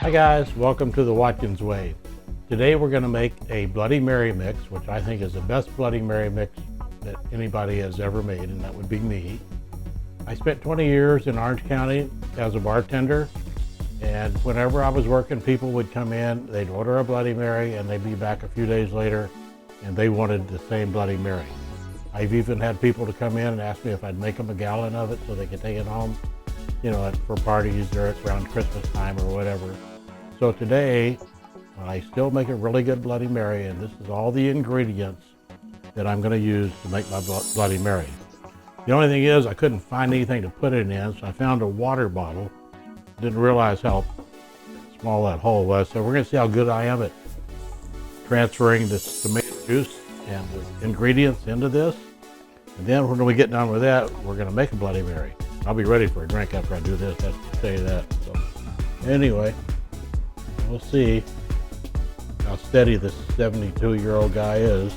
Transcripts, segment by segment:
Hi guys, welcome to the Watkins Way. Today we're going to make a Bloody Mary mix, which I think is the best Bloody Mary mix that anybody has ever made, and that would be me. I spent 20 years in Orange County as a bartender, and whenever I was working, people would come in, they'd order a Bloody Mary, and they'd be back a few days later, and they wanted the same Bloody Mary. I've even had people to come in and ask me if I'd make them a gallon of it so they could take it home, you know, for parties or around Christmas time or whatever. So today, I still make a really good Bloody Mary, and this is all the ingredients that I'm going to use to make my Bloody Mary. The only thing is I couldn't find anything to put it in, so I found a water bottle. Didn't realize how small that hole was, so we're going to see how good I am at transferring this tomato juice and the ingredients into this. And then when we get done with that, we're going to make a Bloody Mary. I'll be ready for a drink after I do this, I have to say that. So anyway, we'll see how steady this 72-year-old guy is.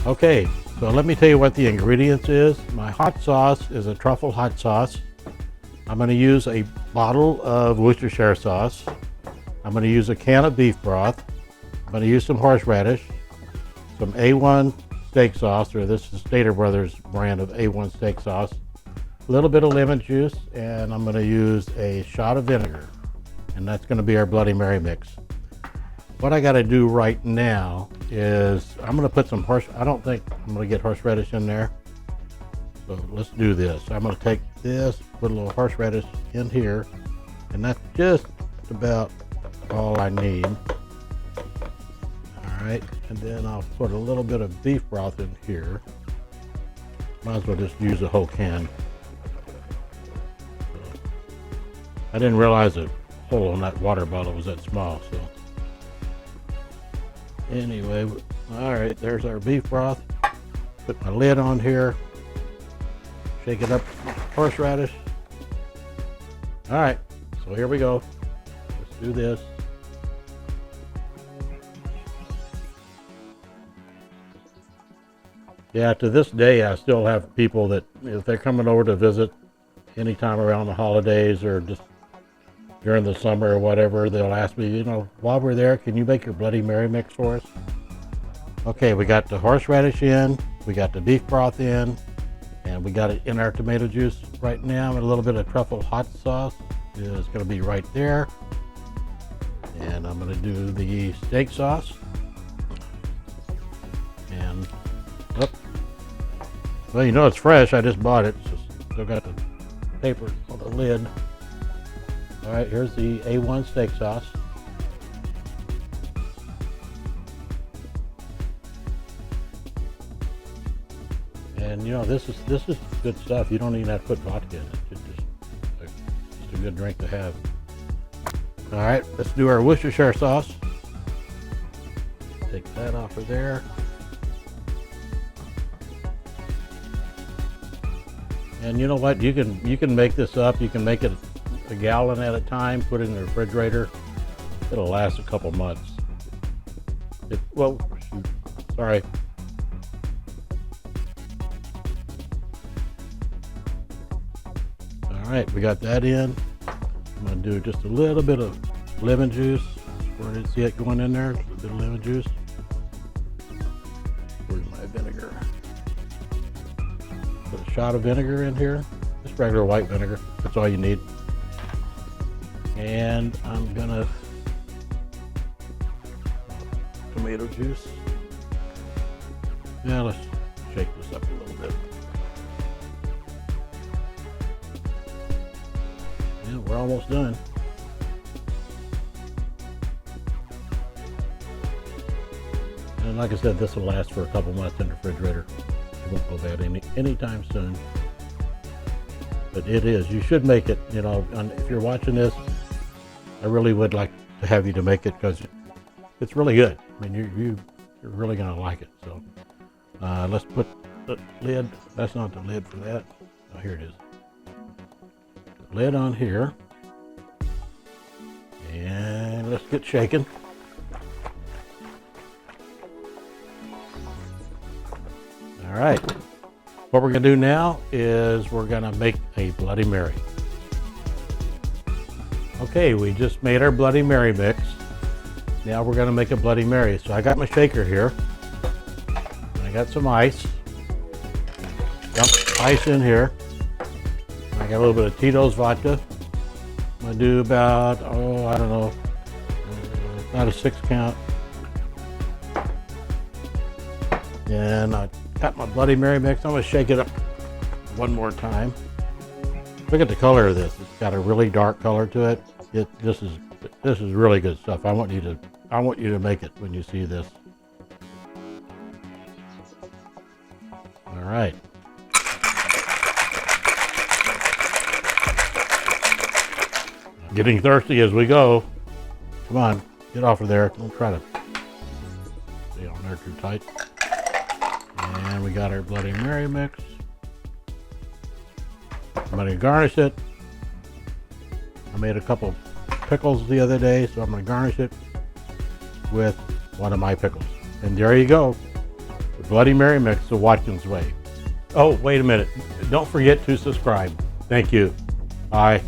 Okay, so let me tell you what the ingredients is. My hot sauce is a truffle hot sauce. I'm going to use a bottle of Worcestershire sauce. I'm going to use a can of beef broth. I'm going to use some horseradish, some A1 steak sauce, or this is Stater Brothers brand of A1 steak sauce, a little bit of lemon juice, and I'm going to use a shot of vinegar, and that's going to be our Bloody Mary mix. What I got to do right now is I'm going to put some I don't think I'm going to get horseradish in there, so let's do this. I'm going to take this, put a little horseradish in here, and that's just about all I need. All right, and then I'll put a little bit of beef broth in here. Might as well just use the whole can. I didn't realize the hole on that water bottle was that small, so. Anyway, all right, there's our beef broth. Put my lid on here. Shake it up, horseradish. All right, so here we go. Let's do this. Yeah, to this day, I still have people that, if they're coming over to visit anytime around the holidays or just during the summer or whatever, they'll ask me, you know, while we're there, can you make your Bloody Mary mix for us? Okay, we got the horseradish in, we got the beef broth in, and we got it in our tomato juice right now. And a little bit of truffle hot sauce is going to be right there. And I'm going to do the steak sauce. And, oh, well, you know it's fresh. I just bought it. So still got the paper on the lid. All right, here's the A1 steak sauce. And you know, this is good stuff. You don't even have to put vodka in it. It's just a good drink to have. All right, let's do our Worcestershire sauce. Take that off of there. And you know what? You can make this up. You can make it a gallon at a time. Put it in the refrigerator. It'll last a couple months. Well, shoot, sorry. All right, we got that in. I'm gonna do just a little bit of lemon juice. Where did you see it going in there? Just a bit of lemon juice. Where's my vinegar? Put a shot of vinegar in here. Just regular white vinegar. That's all you need. And I'm gonna tomato juice. Now let's shake this up a little bit. Yeah, we're almost done. And like I said, this will last for a couple months in the refrigerator. It won't go bad anytime soon. But it is. You should make it. You know, if you're watching this, I really would like to have you to make it because it's really good. I mean, you're really gonna like it. So let's put the lid. That's not the lid for that. Oh, here it is. Lid on here, and let's get shaking. All right, What we're gonna do now is we're gonna make a Bloody Mary. Okay, we just made our Bloody Mary mix. Now we're gonna make a Bloody Mary. So I got my shaker here. I got some ice. Dump ice in here. I got a little bit of Tito's vodka. I'm gonna do about, I don't know, about a 6 count. And I got my Bloody Mary mix. I'm gonna shake it up one more time. Look at the color of this. It's got a really dark color to it. This is really good stuff. I want you to make it when you see this. All right. Getting thirsty as we go. Come on, get off of there. Don't try to stay on there too tight. And we got our Bloody Mary mix. I'm going to garnish it. I made a couple pickles the other day, so I'm going to garnish it with one of my pickles. And there you go. The Bloody Mary mix the Watkins way. Oh, wait a minute. Don't forget to subscribe. Thank you. Bye.